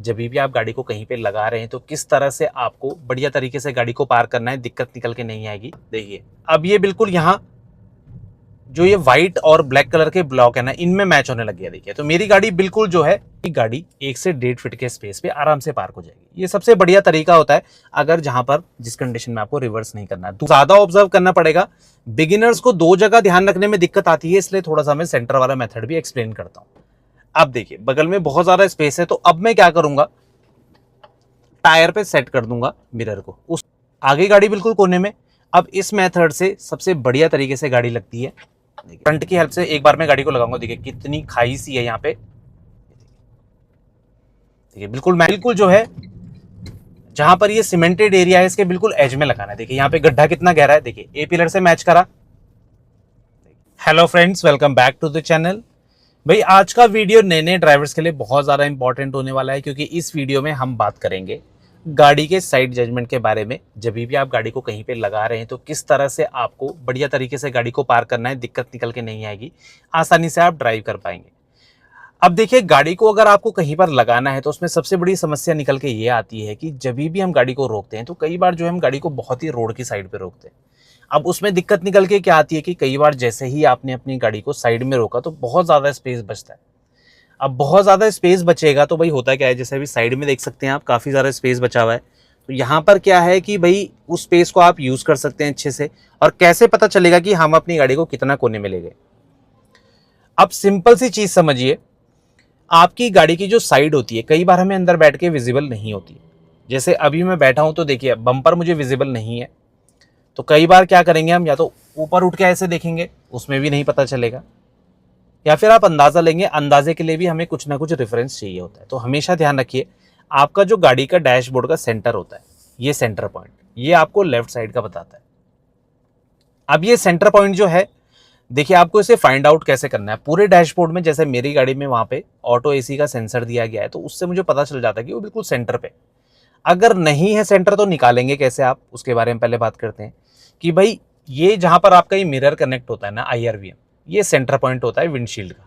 जब भी आप गाड़ी को कहीं पे लगा रहे हैं तो किस तरह से आपको बढ़िया तरीके से गाड़ी को पार करना है, दिक्कत निकल के नहीं आएगी। देखिए अब ये बिल्कुल यहाँ जो ये व्हाइट और ब्लैक कलर के ब्लॉक है ना, इनमें मैच होने लग गया। देखिए तो मेरी गाड़ी बिल्कुल जो है, गाड़ी 1 से 1.5 फीट के स्पेस पे आराम से पार्क हो जाएगी। ये सबसे बढ़िया तरीका होता है अगर जहां पर जिस कंडीशन में आपको रिवर्स नहीं करना है। तो ज्यादा ऑब्जर्व करना पड़ेगा। बिगिनर्स को 2 जगह ध्यान रखने में दिक्कत आती है, इसलिए थोड़ा सा मैं सेंटर वाला मेथड भी एक्सप्लेन करता हूं। अब देखिए बगल में बहुत ज्यादा स्पेस है, तो अब मैं क्या करूंगा, टायर पे सेट कर दूंगा मिरर को, उस आगे गाड़ी बिल्कुल कोने में। अब इस मेथड से सबसे बढ़िया तरीके से गाड़ी लगती है। फ्रंट की हेल्प से एक बार मैं गाड़ी को लगाऊंगा। देखिए कितनी खाई सी है यहाँ पे। देखिए बिल्कुल जो है, जहां पर ये सीमेंटेड एरिया है इसके बिल्कुल एज में लगाना है। देखिए यहाँ पे गड्ढा कितना गहरा है, देखिए ए पिलर से मैच करा। Hello friends, welcome back to the channel. भाई आज का वीडियो नए नए ड्राइवर्स के लिए बहुत ज़्यादा इंपॉर्टेंट होने वाला है, क्योंकि इस वीडियो में हम बात करेंगे गाड़ी के साइड जजमेंट के बारे में। जब भी आप गाड़ी को कहीं पे लगा रहे हैं तो किस तरह से आपको बढ़िया तरीके से गाड़ी को पार करना है, दिक्कत निकल के नहीं आएगी, आसानी से आप ड्राइव कर पाएंगे। अब देखिए गाड़ी को अगर आपको कहीं पर लगाना है तो उसमें सबसे बड़ी समस्या निकल के ये आती है कि जब भी हम गाड़ी को रोकते हैं तो कई बार जो है हम गाड़ी को बहुत ही रोड की साइड पे रोकते हैं। अब उसमें दिक्कत निकल के क्या आती है कि कई बार जैसे ही आपने अपनी गाड़ी को साइड में रोका तो बहुत ज़्यादा स्पेस बचता है। अब बहुत ज़्यादा स्पेस बचेगा तो भाई होता क्या है, जैसे अभी साइड में देख सकते हैं आप, काफ़ी ज़्यादा स्पेस बचा हुआ है। तो यहाँ पर क्या है कि भाई उस स्पेस को आप यूज़ कर सकते हैं अच्छे से। और कैसे पता चलेगा कि हम अपनी गाड़ी को कितना कोने में ले गए? अब सिंपल सी चीज़ समझिए, आपकी गाड़ी की जो साइड होती है कई बार हमें अंदर बैठ के विजिबल नहीं होती। जैसे अभी मैं बैठा हूं तो देखिए बम्पर मुझे विजिबल नहीं है, तो कई बार क्या करेंगे हम, या तो ऊपर उठ के ऐसे देखेंगे, उसमें भी नहीं पता चलेगा, या फिर आप अंदाजा लेंगे। अंदाजे के लिए भी हमें कुछ ना कुछ रेफरेंस चाहिए होता है। तो हमेशा ध्यान रखिए, आपका जो गाड़ी का डैशबोर्ड का सेंटर होता है, ये सेंटर पॉइंट, ये आपको लेफ्ट साइड का बताता है। अब ये सेंटर पॉइंट जो है, देखिए आपको इसे फाइंड आउट कैसे करना है। पूरे डैशबोर्ड में, जैसे मेरी गाड़ी में वहां पे ऑटो एसी का सेंसर दिया गया है, तो उससे मुझे पता चल जाता है कि वो बिल्कुल सेंटर पे। अगर नहीं है सेंटर तो निकालेंगे कैसे आप, उसके बारे में पहले बात करते हैं। कि भाई ये जहां पर आपका ये मिरर कनेक्ट होता है ना, IRVM, ये सेंटर पॉइंट होता है विंडशील्ड का।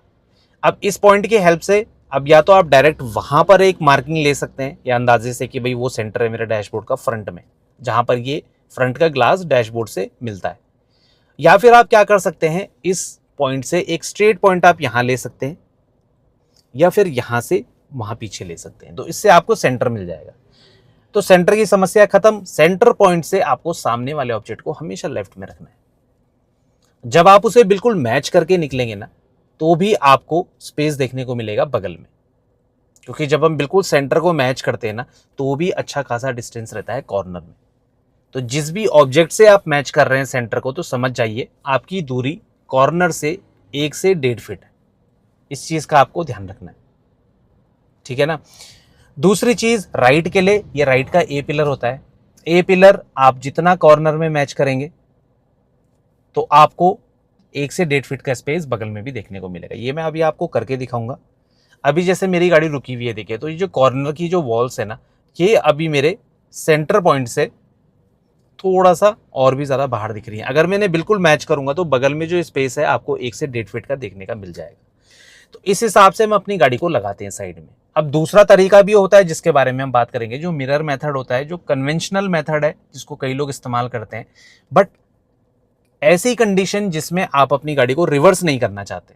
अब इस पॉइंट की हेल्प से अब या तो आप डायरेक्ट वहां पर एक मार्किंग ले सकते हैं, या अंदाजे से कि भाई वो सेंटर है मेरे डैशबोर्ड का फ्रंट में, जहां पर ये फ्रंट का ग्लास डैशबोर्ड से मिलता है। या फिर आप क्या कर सकते हैं, इस पॉइंट से एक स्ट्रेट पॉइंट आप यहां ले सकते हैं, या फिर यहां से वहां पीछे ले सकते हैं, तो इससे आपको सेंटर मिल जाएगा। तो सेंटर की समस्या खत्म। सेंटर पॉइंट से आपको सामने वाले ऑब्जेक्ट को हमेशा लेफ्ट में रखना है। जब आप उसे बिल्कुल मैच करके निकलेंगे ना, तो भी आपको स्पेस देखने को मिलेगा बगल में, क्योंकि जब हम बिल्कुल सेंटर को मैच करते हैं ना, तो भी अच्छा खासा डिस्टेंस रहता है कॉर्नर में। तो जिस भी ऑब्जेक्ट से आप मैच कर रहे हैं सेंटर को, तो समझ जाइए आपकी दूरी कॉर्नर से 1 से 1.5 फीट है। इस चीज का आपको ध्यान रखना है, ठीक है ना। दूसरी चीज, राइट के लिए ये राइट का ए पिलर होता है। ए पिलर आप जितना कॉर्नर में मैच करेंगे तो आपको 1 से 1.5 फीट का स्पेस बगल में भी देखने को मिलेगा। ये मैं अभी आपको करके दिखाऊंगा। अभी जैसे मेरी गाड़ी रुकी हुई है, देखिए तो ये जो कॉर्नर की जो वॉल्स है ना, ये अभी मेरे सेंटर पॉइंट से थोड़ा सा और भी ज़्यादा बाहर दिख रही है। अगर मैंने बिल्कुल मैच करूंगा तो बगल में जो स्पेस है आपको 1 से 1.5 फीट का देखने का मिल जाएगा। तो इस हिसाब से हम अपनी गाड़ी को लगाते हैं साइड में। अब दूसरा तरीका भी होता है जिसके बारे में हम बात करेंगे, जो मिरर मेथड होता है, जो कन्वेंशनल मेथड है, जिसको कई लोग इस्तेमाल करते हैं। बट ऐसी कंडीशन जिसमें आप अपनी गाड़ी को रिवर्स नहीं करना चाहते,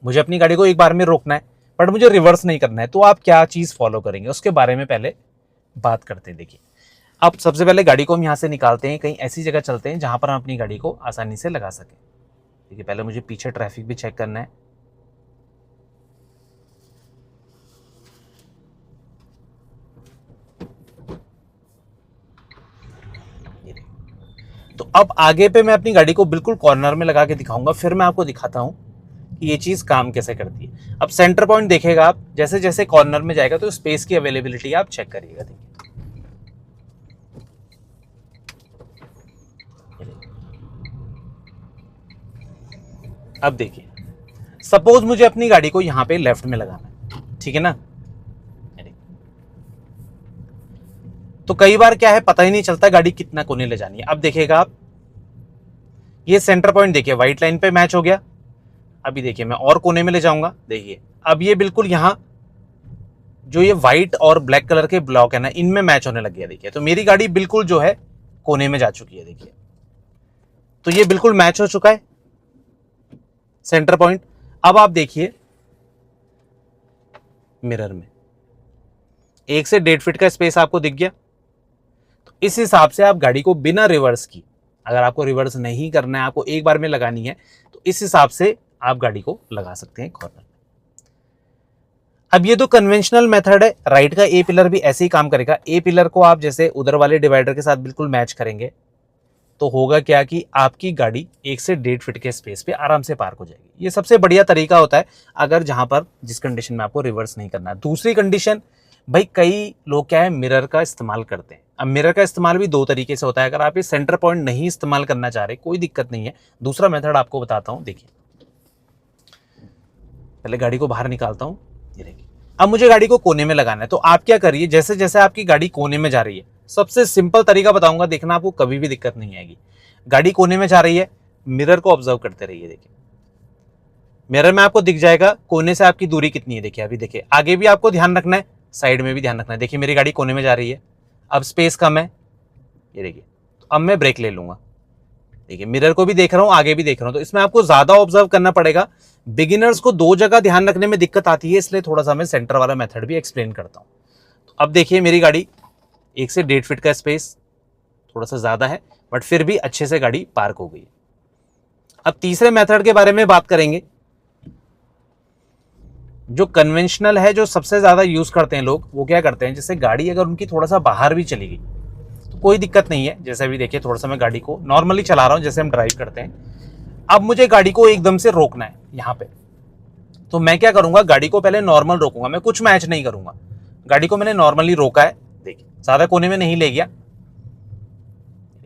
मुझे अपनी गाड़ी को एक बार में रोकना है बट मुझे रिवर्स नहीं करना है, तो आप क्या चीज़ फॉलो करेंगे उसके बारे में पहले बात करते हैं। देखिए अब सबसे पहले गाड़ी को हम यहाँ से निकालते हैं, कहीं ऐसी जगह चलते हैं जहां पर हम अपनी गाड़ी को आसानी से लगा सकें। देखिए पहले मुझे पीछे ट्रैफिक भी चेक करना है। तो अब आगे पे मैं अपनी गाड़ी को बिल्कुल कॉर्नर में लगा के दिखाऊंगा, फिर मैं आपको दिखाता हूं कि ये चीज काम कैसे करती है। अब सेंटर पॉइंट देखेगा आप, जैसे जैसे कॉर्नर में जाएगा तो स्पेस की अवेलेबिलिटी आप चेक करिएगा। देखिए अब देखिए, सपोज मुझे अपनी गाड़ी को यहां पे लेफ्ट में लगाना है, ठीक है ना। तो कई बार क्या है, पता ही नहीं चलता गाड़ी कितना कोने ले जानी है। अब देखिएगा आप, ये सेंटर पॉइंट देखिए व्हाइट लाइन पे मैच हो गया। अभी देखिए मैं और कोने में ले जाऊंगा, देखिए अब ये बिल्कुल यहां जो ये व्हाइट और ब्लैक कलर के ब्लॉक है ना, इनमें मैच होने लग गया। देखिए तो मेरी गाड़ी बिल्कुल जो है कोने में जा चुकी है। देखिए तो ये बिल्कुल मैच हो चुका है सेंटर पॉइंट। अब आप देखिए मिरर में 1 से 1.5 फीट का स्पेस आपको दिख गया। तो इस हिसाब से आप गाड़ी को बिना रिवर्स की, अगर आपको रिवर्स नहीं करना है, आपको एक बार में लगानी है, तो इस हिसाब से आप गाड़ी को लगा सकते हैं कॉर्नर में। अब ये तो कन्वेंशनल मेथड है। राइट का ए पिलर भी ऐसे ही काम करेगा। ए पिलर को आप जैसे उधर वाले डिवाइडर के साथ बिल्कुल मैच करेंगे तो होगा क्या कि आपकी गाड़ी 1 से 1.5 फीट के स्पेस पे आराम से पार्क हो जाएगी। ये सबसे बढ़िया तरीका होता है अगर जहां पर जिस कंडीशन में आपको रिवर्स नहीं करना है। दूसरी कंडीशन, भाई कई लोग क्या है मिरर का इस्तेमाल करते हैं। अब मिरर का इस्तेमाल भी 2 तरीके से होता है। अगर आप ये सेंटर पॉइंट नहीं इस्तेमाल करना चाह रहे, कोई दिक्कत नहीं है, दूसरा मेथड आपको बताता हूं। देखिए पहले गाड़ी को बाहर निकालता हूं। ये देखिए अब मुझे गाड़ी को कोने में लगाना है। तो आप क्या करिए, जैसे जैसे आपकी गाड़ी कोने में जा रही है, सबसे सिंपल तरीका बताऊंगा, देखना आपको कभी भी दिक्कत नहीं आएगी। गाड़ी कोने में जा रही है, मिरर को ऑब्जर्व करते रहिए। देखिए मिरर में आपको दिख जाएगा कोने से आपकी दूरी कितनी है। देखिए अभी देखिए आगे भी आपको ध्यान रखना है, साइड में भी ध्यान रखना है। देखिए मेरी गाड़ी कोने में जा रही है, अब स्पेस कम है। ये देखिए तो अब मैं ब्रेक ले लूंगा। देखिए मिरर को भी देख रहा हूं, आगे भी देख रहा हूं। तो इसमें आपको ज्यादा ऑब्जर्व करना पड़ेगा। बिगिनर्स को 2 जगह ध्यान रखने में दिक्कत आती है, इसलिए थोड़ा सा मैं सेंटर वाला मेथड भी एक्सप्लेन करता हूं। तो अब देखिए मेरी गाड़ी 1 से 1.5 फीट का स्पेस थोड़ा सा ज्यादा है, बट फिर भी अच्छे से गाड़ी पार्क हो गई। अब तीसरे मेथड के बारे में बात करेंगे, जो कन्वेंशनल है, जो सबसे ज्यादा यूज करते हैं लोग। वो क्या करते हैं, जैसे गाड़ी अगर उनकी थोड़ा सा बाहर भी चली गई तो कोई दिक्कत नहीं है। जैसे अभी देखिए थोड़ा सा मैं गाड़ी को नॉर्मली चला रहा हूं, जैसे हम ड्राइव करते हैं। अब मुझे गाड़ी को एकदम से रोकना है यहाँ पे, तो मैं क्या करूंगा, गाड़ी को पहले नॉर्मल रोकूंगा। मैं कुछ मैच नहीं करूंगा, गाड़ी को मैंने नॉर्मली रोका है। देखिए ज्यादा कोने में नहीं ले गया,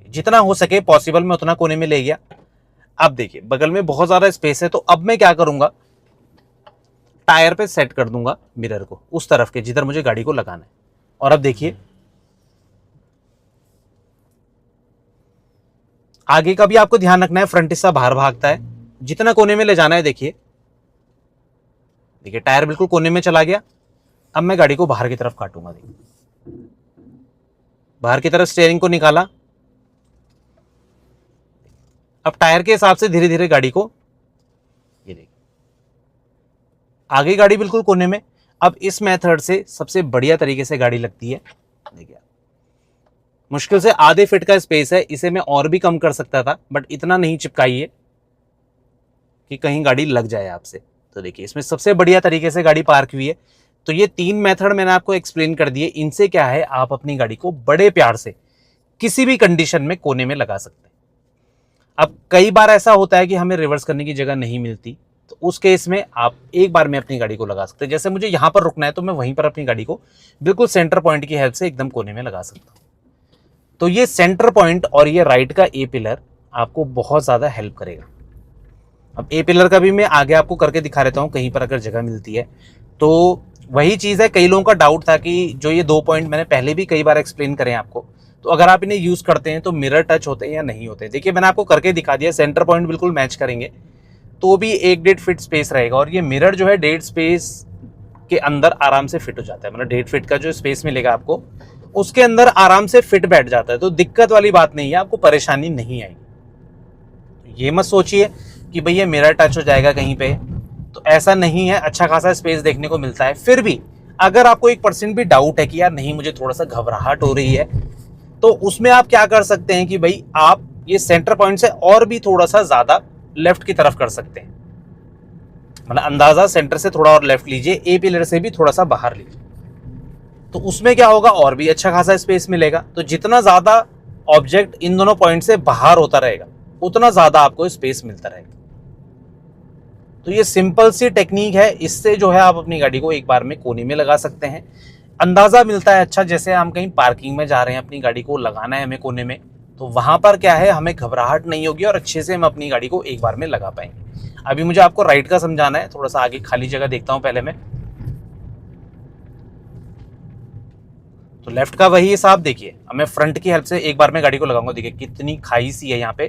जितना हो सके पॉसिबल मैं उतना कोने में ले गया। अब देखिए बगल में बहुत ज्यादा स्पेस है, तो अब मैं क्या करूंगा, टायर पे सेट कर दूंगा मिरर को उस तरफ के जिधर मुझे गाड़ी को लगाना है। और अब देखिए आगे का भी आपको ध्यान रखना है, फ्रंट हिस्सा बाहर भागता है, जितना कोने में ले जाना है। देखिए देखिए टायर बिल्कुल कोने में चला गया। अब मैं गाड़ी को बाहर की तरफ काटूंगा। देखिए बाहर की तरफ स्टीयरिंग को निकाला। अब टायर के हिसाब से धीरे धीरे गाड़ी को, ये देखिए आगे गाड़ी बिल्कुल कोने में। अब इस मेथड से सबसे बढ़िया तरीके से गाड़ी लगती है। देखिए मुश्किल से आधे फीट का स्पेस है, इसे मैं और भी कम कर सकता था, बट इतना नहीं चिपकाइए कि कहीं गाड़ी लग जाए आपसे। तो देखिए इसमें सबसे बढ़िया तरीके से गाड़ी पार्क हुई है। तो ये 3 मेथड मैंने आपको एक्सप्लेन कर दिए। इनसे क्या है, आप अपनी गाड़ी को बड़े प्यार से किसी भी कंडीशन में कोने में लगा सकते हैं। अब कई बार ऐसा होता है कि हमें रिवर्स करने की जगह नहीं मिलती, तो उस केस में आप एक बार में अपनी गाड़ी को लगा सकते हैं। जैसे मुझे यहां पर रुकना है तो मैं वहीं पर अपनी गाड़ी को बिल्कुल सेंटर पॉइंट की हेल्प से एकदम कोने में लगा सकता हूं। तो ये सेंटर पॉइंट और ये राइट का ए पिलर आपको बहुत ज्यादा हेल्प करेगा। अब ए पिलर का भी मैं आगे आपको करके दिखा देता हूं, कहीं पर अगर जगह मिलती है तो। वही चीज है, कई लोगों का डाउट था कि जो ये 2 पॉइंट मैंने पहले भी कई बार एक्सप्लेन करे आपको, तो अगर आप इन्हें यूज करते हैं तो मिरर टच होते हैं या नहीं होते। देखिए मैंने आपको करके दिखा दिया, सेंटर पॉइंट बिल्कुल मैच करेंगे तो भी 1-1.5 फीट स्पेस रहेगा। और ये मिरर जो है 1.5 स्पेस के अंदर आराम से फिट हो जाता है, मतलब 1.5 फीट का जो स्पेस मिलेगा आपको उसके अंदर आराम से फिट बैठ जाता है। तो दिक्कत वाली बात नहीं है, आपको परेशानी नहीं आएगी। ये मत सोचिए कि भैया मिरर टच हो जाएगा कहीं पे, तो ऐसा नहीं है। अच्छा खासा स्पेस देखने को मिलता है। फिर भी अगर आपको 1% भी डाउट है कि यार नहीं मुझे थोड़ा सा घबराहट हो रही है, तो उसमें आप क्या कर सकते हैं कि भाई आप ये सेंटर पॉइंट से और भी थोड़ा सा ज्यादा लेफ्ट की तरफ कर सकते हैं। मतलब अंदाजा सेंटर से थोड़ा और लेफ्ट लीजिए, ए पिलर से भी थोड़ा सा बाहर लीजिए, तो उसमें क्या होगा, और भी अच्छा खासा स्पेस मिलेगा। तो जितना ज्यादा ऑब्जेक्ट इन दोनों पॉइंट से बाहर होता रहेगा उतना ज्यादा आपको स्पेस मिलता रहेगा। तो ये सिंपल सी टेक्निक है, इससे जो है आप अपनी गाड़ी को एक बार में कोने में लगा सकते हैं। अंदाजा मिलता है अच्छा, जैसे हम कहीं पार्किंग में जा रहे हैं, अपनी गाड़ी को लगाना है हमें कोने में, तो वहां पर क्या है, हमें घबराहट नहीं होगी और अच्छे से हम अपनी गाड़ी को एक बार में लगा पाएंगे। अभी मुझे आपको राइट का समझाना है, थोड़ा सा आगे खाली जगह देखता हूं पहले मैं। तो लेफ्ट का वही हिसाब देखिए, अब मैं फ्रंट की हेल्प से एक बार में गाड़ी को लगाऊंगा। देखिए कितनी खाई सी है यहाँ पे,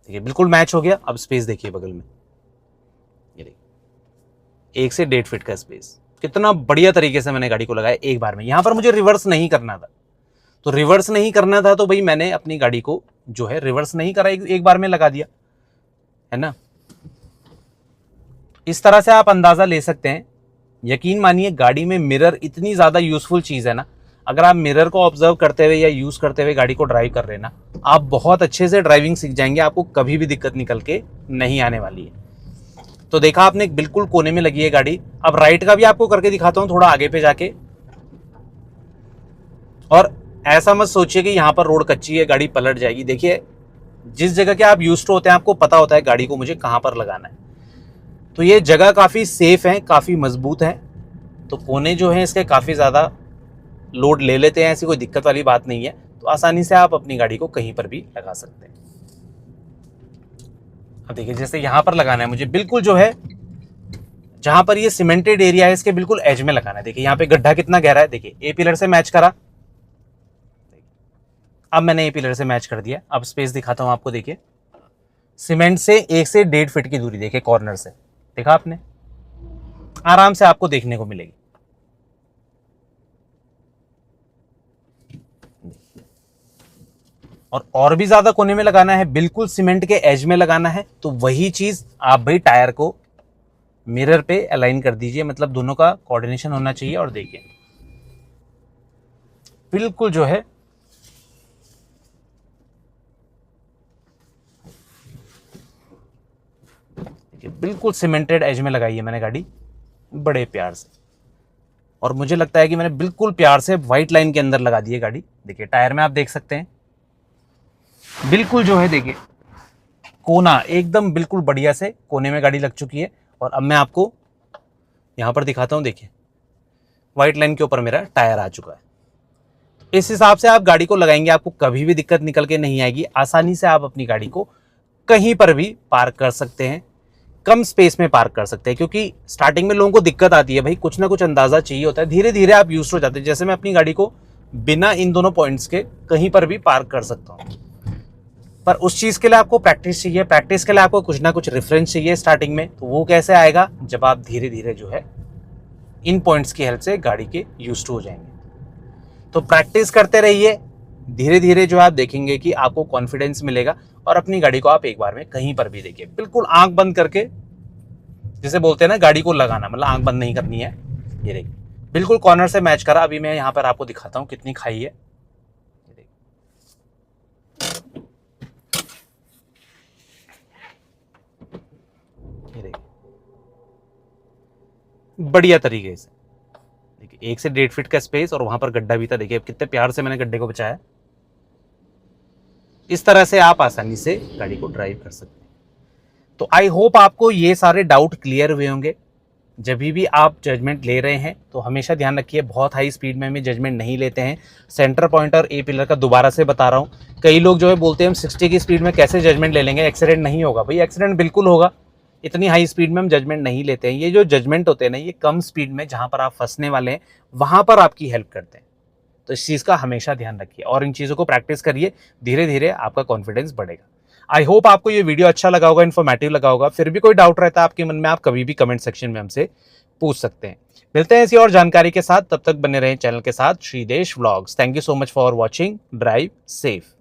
देखिए बिल्कुल मैच हो गया। अब स्पेस देखिए बगल में, ये देखिए 1 से 1.5 फीट का स्पेस, कितना बढ़िया तरीके से मैंने गाड़ी को लगाया एक बार में। यहाँ पर मुझे रिवर्स नहीं करना था, तो रिवर्स नहीं करना था तो भाई मैंने अपनी गाड़ी को जो है रिवर्स नहीं करा, एक बार में लगा दिया, है ना। इस तरह से आप अंदाजा ले सकते हैं। यकीन मानिए गाड़ी में मिरर इतनी ज़्यादा यूज़फुल चीज़ है ना, अगर आप मिरर को ऑब्जर्व करते हुए या यूज़ करते हुए गाड़ी को ड्राइव कर रहे हैं ना, आप बहुत अच्छे से ड्राइविंग सीख जाएंगे, आपको कभी भी दिक्कत निकल के नहीं आने वाली है। तो देखा आपने, बिल्कुल कोने में लगी है गाड़ी। अब राइट का भी आपको करके दिखाता हूँ थोड़ा आगे पे जाके। और ऐसा मत सोचिए कि यहाँ पर रोड कच्ची है गाड़ी पलट जाएगी। देखिए जिस जगह के आप यूज्ड होते हैं आपको पता होता है गाड़ी को मुझे कहाँ पर लगाना है, तो ये जगह काफ़ी सेफ है, काफ़ी मजबूत है। तो कोने जो है इसके काफ़ी ज़्यादा लोड ले लेते हैं, ऐसी कोई दिक्कत वाली बात नहीं है। तो आसानी से आप अपनी गाड़ी को कहीं पर भी लगा सकते हैं। अब देखिए जैसे यहाँ पर लगाना है मुझे, बिल्कुल जो है जहाँ पर ये सीमेंटेड एरिया है इसके बिल्कुल एज में लगाना है। देखिए यहाँ पे गड्ढा कितना गहरा है, देखिए ए पिलर से मैच करा। अब मैंने ए पिलर से मैच कर दिया। अब स्पेस दिखाता हूँ आपको। देखिए सीमेंट से 1 से 1.5 फीट की दूरी, देखिए कॉर्नर से, देखा आपने, आराम से आपको देखने को मिलेगी। और भी ज्यादा कोने में लगाना है, बिल्कुल सीमेंट के एज में लगाना है, तो वही चीज आप भाई टायर को मिरर पे अलाइन कर दीजिए, मतलब दोनों का कोऑर्डिनेशन होना चाहिए। और देखिए बिल्कुल जो है बिल्कुल सीमेंटेड एज में लगाई है मैंने गाड़ी, बड़े प्यार से। और मुझे लगता है कि मैंने बिल्कुल प्यार से व्हाइट लाइन के अंदर लगा दी है गाड़ी। देखिए टायर में आप देख सकते हैं बिल्कुल जो है, देखिए कोना एकदम बिल्कुल बढ़िया से कोने में गाड़ी लग चुकी है। और अब मैं आपको यहाँ पर दिखाता हूँ। देखिए व्हाइट लाइन के ऊपर मेरा टायर आ चुका है। इस हिसाब से आप गाड़ी को लगाएंगे, आपको कभी भी दिक्कत निकल के नहीं आएगी। आसानी से आप अपनी गाड़ी को कहीं पर भी पार्क कर सकते हैं, कम स्पेस में पार्क कर सकते हैं। क्योंकि स्टार्टिंग में लोगों को दिक्कत आती है, भाई कुछ ना कुछ अंदाजा चाहिए होता है, धीरे धीरे आप यूज हो जाते हैं। जैसे मैं अपनी गाड़ी को बिना इन दोनों पॉइंट्स के कहीं पर भी पार्क कर सकता हूँ, पर उस चीज़ के लिए आपको प्रैक्टिस चाहिए। प्रैक्टिस के लिए आपको कुछ ना कुछ रेफरेंस चाहिए स्टार्टिंग में। तो वो कैसे आएगा, जब आप धीरे धीरे जो है इन पॉइंट्स की हेल्प से गाड़ी के यूज्ड हो जाएंगे। तो प्रैक्टिस करते रहिए, धीरे धीरे जो आप देखेंगे कि आपको कॉन्फिडेंस मिलेगा और अपनी गाड़ी को आप एक बार में कहीं पर भी देखिए बिल्कुल आंख बंद करके, जैसे बोलते हैं ना गाड़ी को लगाना, मतलब आंख बंद नहीं करनी है। ये देखिए बिल्कुल कॉर्नर से मैच करा। अभी मैं यहाँ पर आपको दिखाता हूँ कितनी खाई है। ये देखिए बढ़िया तरीके से, देखिए 1 से 1.5 फीट का स्पेस और वहां पर गड्ढा भी था। देखिए कितने प्यार से मैंने गड्ढे को बचाया। इस तरह से आप आसानी से गाड़ी को ड्राइव कर सकते हैं। तो आई होप आपको ये सारे डाउट क्लियर हुए होंगे। जब भी आप जजमेंट ले रहे हैं तो हमेशा ध्यान रखिए, बहुत हाई स्पीड में हमें जजमेंट नहीं लेते हैं। सेंटर पॉइंट और ए पिलर का दोबारा से बता रहा हूँ। कई लोग जो है बोलते हैं हम 60 की स्पीड में कैसे जजमेंट ले लेंगे, एक्सीडेंट नहीं होगा। भाई एक्सीडेंट बिल्कुल होगा, इतनी हाई स्पीड में हम जजमेंट नहीं लेते हैं। ये जो जजमेंट होते हैं ना, ये कम स्पीड में जहाँ पर आप फंसने वाले हैं वहाँ पर आपकी हेल्प करते हैं। तो इस चीज़ का हमेशा ध्यान रखिए और इन चीज़ों को प्रैक्टिस करिए, धीरे धीरे आपका कॉन्फिडेंस बढ़ेगा। आई होप आपको ये वीडियो अच्छा लगा होगा, इन्फॉर्मेटिव लगा होगा। फिर भी कोई डाउट रहता है आपके मन में, आप कभी भी कमेंट सेक्शन में हमसे पूछ सकते हैं। मिलते हैं इसी और जानकारी के साथ, तब तक बने रहें चैनल के साथ, Shridesh vlogs. Thank you so much for watching. Drive safe.